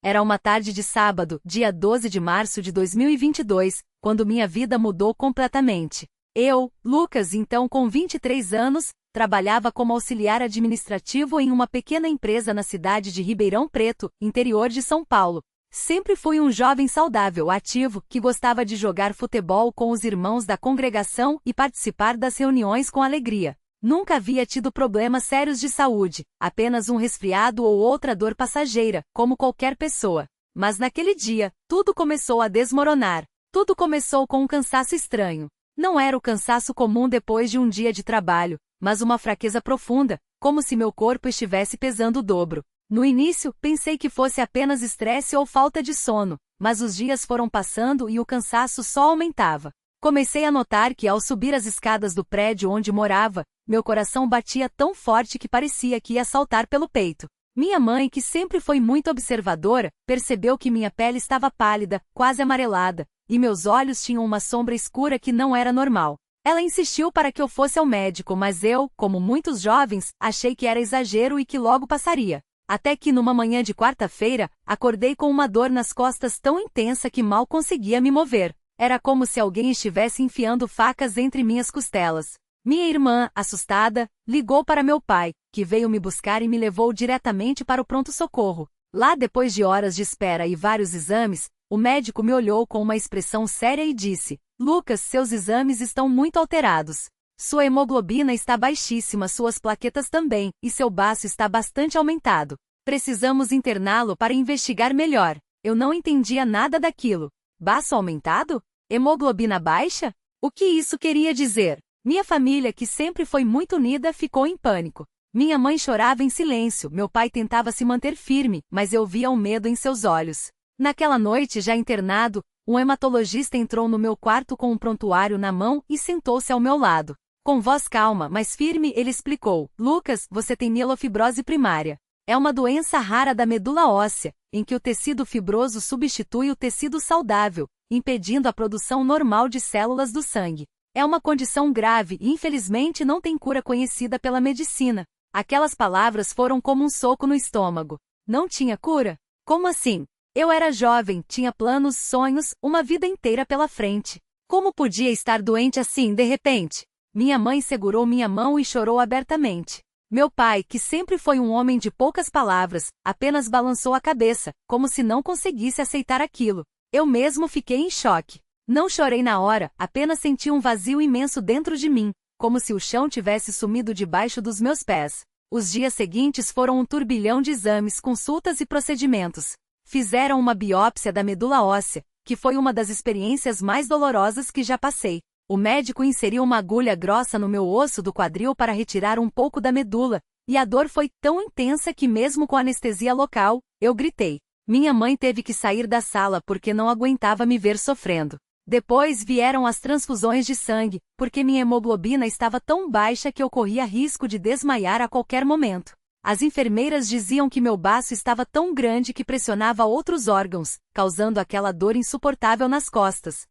Era uma tarde de sábado, dia 12 de março de 2022, quando minha vida mudou completamente. Eu, Lucas, então com 23 anos, trabalhava como auxiliar administrativo em uma pequena empresa na cidade de Ribeirão Preto, interior de São Paulo. Sempre fui um jovem saudável, ativo, que gostava de jogar futebol com os irmãos da congregação e participar das reuniões com alegria. Nunca havia tido problemas sérios de saúde, apenas um resfriado ou outra dor passageira, como qualquer pessoa. Mas naquele dia, tudo começou a desmoronar. Tudo começou com um cansaço estranho. Não era o cansaço comum depois de um dia de trabalho, mas uma fraqueza profunda, como se meu corpo estivesse pesando o dobro. No início, pensei que fosse apenas estresse ou falta de sono, mas os dias foram passando e o cansaço só aumentava. Comecei a notar que ao subir as escadas do prédio onde morava, meu coração batia tão forte que parecia que ia saltar pelo peito. Minha mãe, que sempre foi muito observadora, percebeu que minha pele estava pálida, quase amarelada, e meus olhos tinham uma sombra escura que não era normal. Ela insistiu para que eu fosse ao médico, mas eu, como muitos jovens, achei que era exagero e que logo passaria. Até que numa manhã de quarta-feira, acordei com uma dor nas costas tão intensa que mal conseguia me mover. Era como se alguém estivesse enfiando facas entre minhas costelas. Minha irmã, assustada, ligou para meu pai, que veio me buscar e me levou diretamente para o pronto-socorro. Lá, depois de horas de espera e vários exames, o médico me olhou com uma expressão séria e disse: Lucas, seus exames estão muito alterados. Sua hemoglobina está baixíssima, suas plaquetas também, e seu baço está bastante aumentado. Precisamos interná-lo para investigar melhor. Eu não entendia nada daquilo. Baço aumentado? Hemoglobina baixa? O que isso queria dizer? Minha família, que sempre foi muito unida, ficou em pânico. Minha mãe chorava em silêncio, meu pai tentava se manter firme, mas eu via o medo em seus olhos. Naquela noite, já internado, um hematologista entrou no meu quarto com um prontuário na mão e sentou-se ao meu lado. Com voz calma, mas firme, ele explicou: Lucas, você tem mielofibrose primária. É uma doença rara da medula óssea, em que o tecido fibroso substitui o tecido saudável, impedindo a produção normal de células do sangue. É uma condição grave e infelizmente não tem cura conhecida pela medicina. Aquelas palavras foram como um soco no estômago. Não tinha cura? Como assim? Eu era jovem, tinha planos, sonhos, uma vida inteira pela frente. Como podia estar doente assim de repente? Minha mãe segurou minha mão e chorou abertamente. Meu pai, que sempre foi um homem de poucas palavras, apenas balançou a cabeça, como se não conseguisse aceitar aquilo. Eu mesmo fiquei em choque. Não chorei na hora, apenas senti um vazio imenso dentro de mim, como se o chão tivesse sumido debaixo dos meus pés. Os dias seguintes foram um turbilhão de exames, consultas e procedimentos. Fizeram uma biópsia da medula óssea, que foi uma das experiências mais dolorosas que já passei. O médico inseriu uma agulha grossa no meu osso do quadril para retirar um pouco da medula, e a dor foi tão intensa que mesmo com anestesia local, eu gritei. Minha mãe teve que sair da sala porque não aguentava me ver sofrendo. Depois vieram as transfusões de sangue, porque minha hemoglobina estava tão baixa que eu corria risco de desmaiar a qualquer momento. As enfermeiras diziam que meu baço estava tão grande que pressionava outros órgãos, causando aquela dor insuportável nas costas.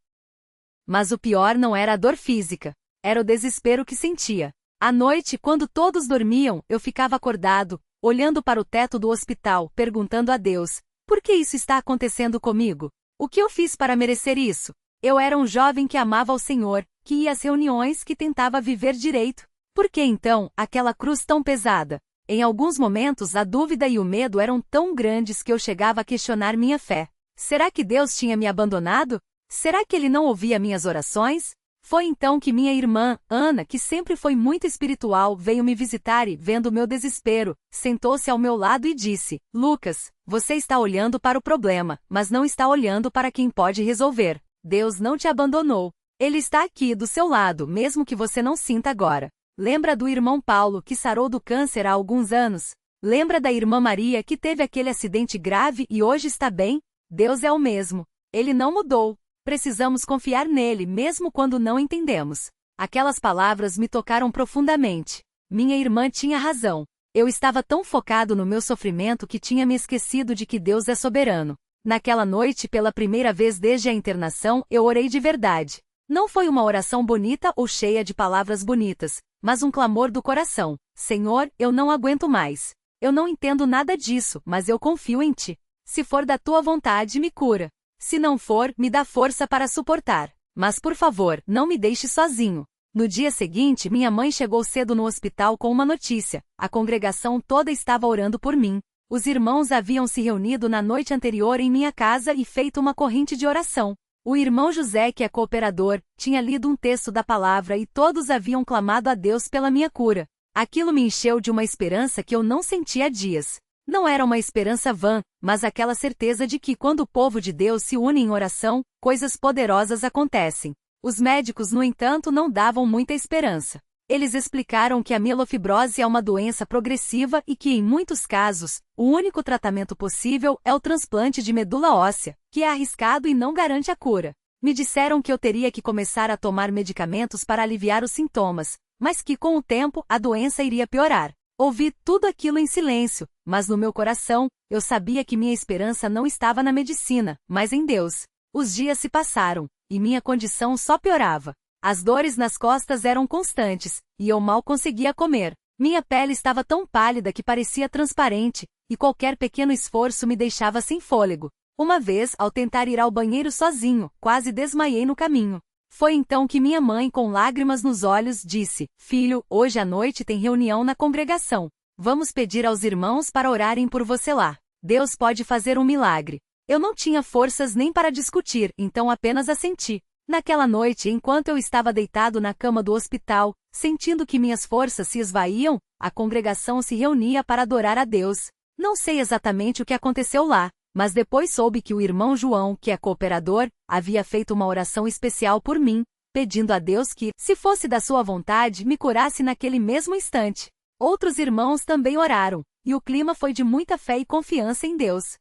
Mas o pior não era a dor física, era o desespero que sentia. À noite, quando todos dormiam, eu ficava acordado, olhando para o teto do hospital, perguntando a Deus: por que isso está acontecendo comigo? O que eu fiz para merecer isso? Eu era um jovem que amava ao Senhor, que ia às reuniões, que tentava viver direito. Por que então, aquela cruz tão pesada? Em alguns momentos a dúvida e o medo eram tão grandes que eu chegava a questionar minha fé. Será que Deus tinha me abandonado? Será que Ele não ouvia minhas orações? Foi então que minha irmã, Ana, que sempre foi muito espiritual, veio me visitar e, vendo meu desespero, sentou-se ao meu lado e disse: Lucas, você está olhando para o problema, mas não está olhando para quem pode resolver. Deus não te abandonou. Ele está aqui do seu lado, mesmo que você não sinta agora. Lembra do irmão Paulo, que sarou do câncer há alguns anos? Lembra da irmã Maria, que teve aquele acidente grave e hoje está bem? Deus é o mesmo. Ele não mudou. Precisamos confiar nele, mesmo quando não entendemos. Aquelas palavras me tocaram profundamente. Minha irmã tinha razão. Eu estava tão focado no meu sofrimento que tinha me esquecido de que Deus é soberano. Naquela noite, pela primeira vez desde a internação, eu orei de verdade. Não foi uma oração bonita ou cheia de palavras bonitas, mas um clamor do coração: Senhor, eu não aguento mais. Eu não entendo nada disso, mas eu confio em Ti. Se for da tua vontade, me cura. Se não for, me dá força para suportar. Mas por favor, não me deixe sozinho. No dia seguinte, minha mãe chegou cedo no hospital com uma notícia. A congregação toda estava orando por mim. Os irmãos haviam se reunido na noite anterior em minha casa e feito uma corrente de oração. O irmão José, que é cooperador, tinha lido um texto da palavra e todos haviam clamado a Deus pela minha cura. Aquilo me encheu de uma esperança que eu não sentia há dias. Não era uma esperança vã, mas aquela certeza de que quando o povo de Deus se une em oração, coisas poderosas acontecem. Os médicos, no entanto, não davam muita esperança. Eles explicaram que a mielofibrose é uma doença progressiva e que, em muitos casos, o único tratamento possível é o transplante de medula óssea, que é arriscado e não garante a cura. Me disseram que eu teria que começar a tomar medicamentos para aliviar os sintomas, mas que, com o tempo, a doença iria piorar. Ouvi tudo aquilo em silêncio, mas no meu coração, eu sabia que minha esperança não estava na medicina, mas em Deus. Os dias se passaram, e minha condição só piorava. As dores nas costas eram constantes, e eu mal conseguia comer. Minha pele estava tão pálida que parecia transparente, e qualquer pequeno esforço me deixava sem fôlego. Uma vez, ao tentar ir ao banheiro sozinho, quase desmaiei no caminho. Foi então que minha mãe, com lágrimas nos olhos, disse: "Filho, hoje à noite tem reunião na congregação. Vamos pedir aos irmãos para orarem por você lá. Deus pode fazer um milagre." Eu não tinha forças nem para discutir, então apenas assenti. Naquela noite, enquanto eu estava deitado na cama do hospital, sentindo que minhas forças se esvaíam, a congregação se reunia para adorar a Deus. Não sei exatamente o que aconteceu lá, mas depois soube que o irmão João, que é cooperador, havia feito uma oração especial por mim, pedindo a Deus que, se fosse da sua vontade, me curasse naquele mesmo instante. Outros irmãos também oraram, e o clima foi de muita fé e confiança em Deus.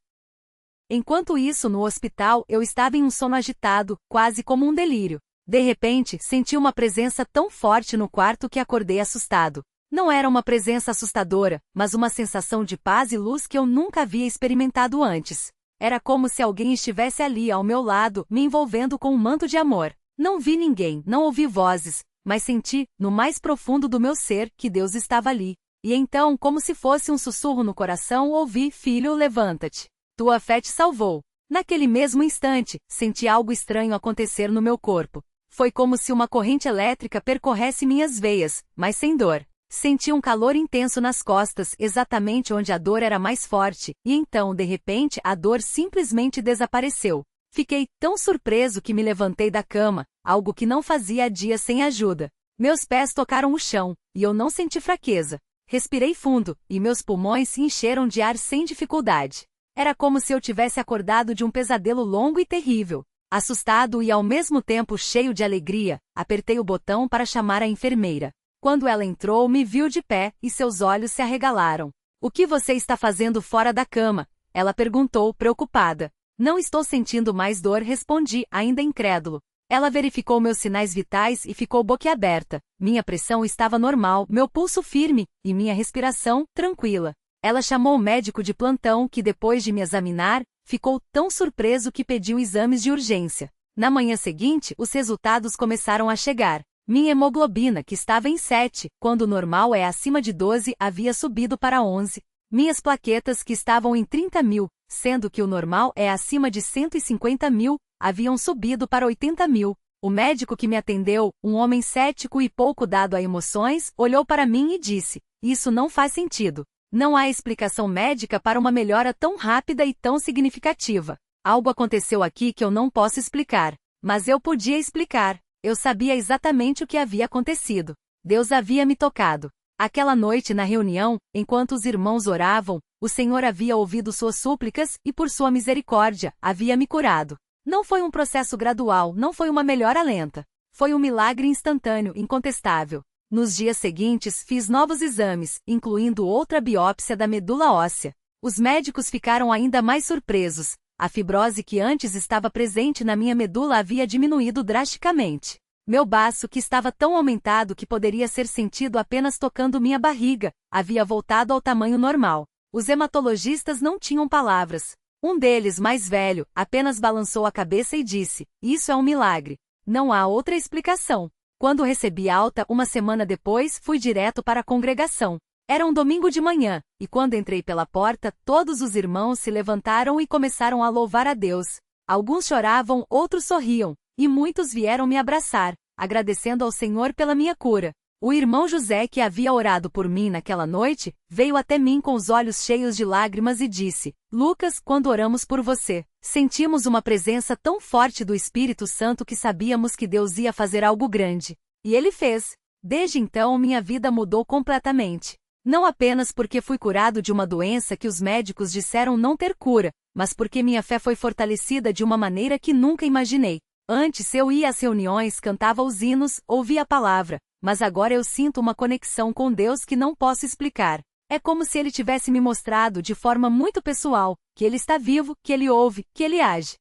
Enquanto isso, no hospital, eu estava em um sono agitado, quase como um delírio. De repente, senti uma presença tão forte no quarto que acordei assustado. Não era uma presença assustadora, mas uma sensação de paz e luz que eu nunca havia experimentado antes. Era como se alguém estivesse ali ao meu lado, me envolvendo com um manto de amor. Não vi ninguém, não ouvi vozes, mas senti, no mais profundo do meu ser, que Deus estava ali. E então, como se fosse um sussurro no coração, ouvi: "Filho, levanta-te. Tua fé te salvou." Naquele mesmo instante, senti algo estranho acontecer no meu corpo. Foi como se uma corrente elétrica percorresse minhas veias, mas sem dor. Senti um calor intenso nas costas, exatamente onde a dor era mais forte, e então, de repente, a dor simplesmente desapareceu. Fiquei tão surpreso que me levantei da cama, algo que não fazia há dias sem ajuda. Meus pés tocaram o chão, e eu não senti fraqueza. Respirei fundo, e meus pulmões se encheram de ar sem dificuldade. Era como se eu tivesse acordado de um pesadelo longo e terrível. Assustado e ao mesmo tempo cheio de alegria, apertei o botão para chamar a enfermeira. Quando ela entrou, me viu de pé, e seus olhos se arregalaram. "O que você está fazendo fora da cama?" ela perguntou, preocupada. "Não estou sentindo mais dor", respondi, ainda incrédulo. Ela verificou meus sinais vitais e ficou boquiaberta. Minha pressão estava normal, meu pulso firme, e minha respiração, tranquila. Ela chamou o médico de plantão que, depois de me examinar, ficou tão surpreso que pediu exames de urgência. Na manhã seguinte, os resultados começaram a chegar. Minha hemoglobina, que estava em 7, quando o normal é acima de 12, havia subido para 11. Minhas plaquetas, que estavam em 30.000, sendo que o normal é acima de 150.000, haviam subido para 80.000. O médico que me atendeu, um homem cético e pouco dado a emoções, olhou para mim e disse: "Isso não faz sentido. Não há explicação médica para uma melhora tão rápida e tão significativa. Algo aconteceu aqui que eu não posso explicar." Mas eu podia explicar. Eu sabia exatamente o que havia acontecido. Deus havia me tocado. Aquela noite na reunião, enquanto os irmãos oravam, o Senhor havia ouvido suas súplicas e, por sua misericórdia, havia me curado. Não foi um processo gradual, não foi uma melhora lenta. Foi um milagre instantâneo, incontestável. Nos dias seguintes, fiz novos exames, incluindo outra biópsia da medula óssea. Os médicos ficaram ainda mais surpresos. A fibrose que antes estava presente na minha medula havia diminuído drasticamente. Meu baço, que estava tão aumentado que poderia ser sentido apenas tocando minha barriga, havia voltado ao tamanho normal. Os hematologistas não tinham palavras. Um deles, mais velho, apenas balançou a cabeça e disse: "Isso é um milagre. Não há outra explicação." Quando recebi alta, uma semana depois, fui direto para a congregação. Era um domingo de manhã, e quando entrei pela porta, todos os irmãos se levantaram e começaram a louvar a Deus. Alguns choravam, outros sorriam, e muitos vieram me abraçar, agradecendo ao Senhor pela minha cura. O irmão José, que havia orado por mim naquela noite, veio até mim com os olhos cheios de lágrimas e disse: Lucas, quando oramos por você, sentimos uma presença tão forte do Espírito Santo que sabíamos que Deus ia fazer algo grande. E ele fez. Desde então minha vida mudou completamente. Não apenas porque fui curado de uma doença que os médicos disseram não ter cura, mas porque minha fé foi fortalecida de uma maneira que nunca imaginei. Antes eu ia às reuniões, cantava os hinos, ouvia a palavra, mas agora eu sinto uma conexão com Deus que não posso explicar. É como se Ele tivesse me mostrado de forma muito pessoal, que Ele está vivo, que Ele ouve, que Ele age.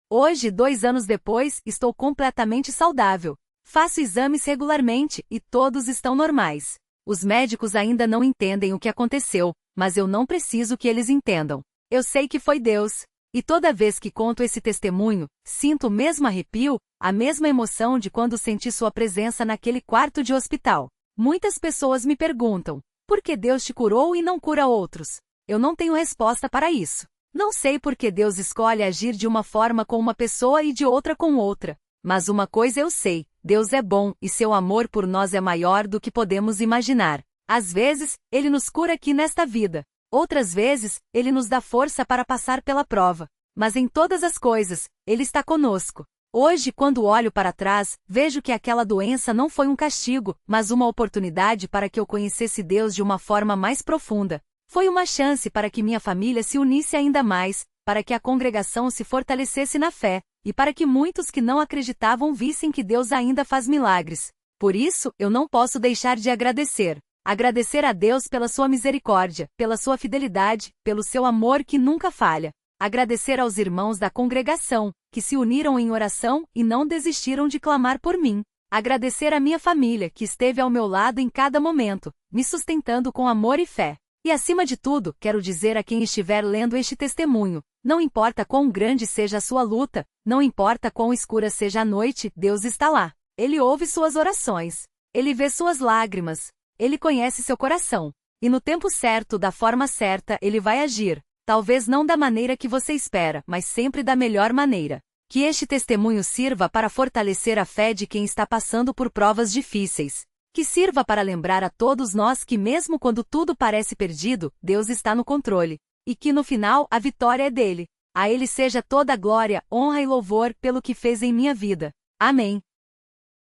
Hoje, 2 anos depois, estou completamente saudável. Faço exames regularmente e todos estão normais. Os médicos ainda não entendem o que aconteceu, mas eu não preciso que eles entendam. Eu sei que foi Deus. E toda vez que conto esse testemunho, sinto o mesmo arrepio, a mesma emoção de quando senti sua presença naquele quarto de hospital. Muitas pessoas me perguntam: por que Deus te curou e não cura outros? Eu não tenho resposta para isso. Não sei por que Deus escolhe agir de uma forma com uma pessoa e de outra com outra. Mas uma coisa eu sei: Deus é bom e seu amor por nós é maior do que podemos imaginar. Às vezes, Ele nos cura aqui nesta vida. Outras vezes, Ele nos dá força para passar pela prova. Mas em todas as coisas, Ele está conosco. Hoje, quando olho para trás, vejo que aquela doença não foi um castigo, mas uma oportunidade para que eu conhecesse Deus de uma forma mais profunda. Foi uma chance para que minha família se unisse ainda mais, para que a congregação se fortalecesse na fé, e para que muitos que não acreditavam vissem que Deus ainda faz milagres. Por isso, eu não posso deixar de agradecer. Agradecer a Deus pela sua misericórdia, pela sua fidelidade, pelo seu amor que nunca falha. Agradecer aos irmãos da congregação, que se uniram em oração e não desistiram de clamar por mim. Agradecer à minha família, que esteve ao meu lado em cada momento, me sustentando com amor e fé. E acima de tudo, quero dizer a quem estiver lendo este testemunho: não importa quão grande seja a sua luta, não importa quão escura seja a noite, Deus está lá. Ele ouve suas orações. Ele vê suas lágrimas. Ele conhece seu coração. E no tempo certo, da forma certa, Ele vai agir. Talvez não da maneira que você espera, mas sempre da melhor maneira. Que este testemunho sirva para fortalecer a fé de quem está passando por provas difíceis. Que sirva para lembrar a todos nós que mesmo quando tudo parece perdido, Deus está no controle. E que no final, a vitória é dele. A Ele seja toda a glória, honra e louvor pelo que fez em minha vida. Amém.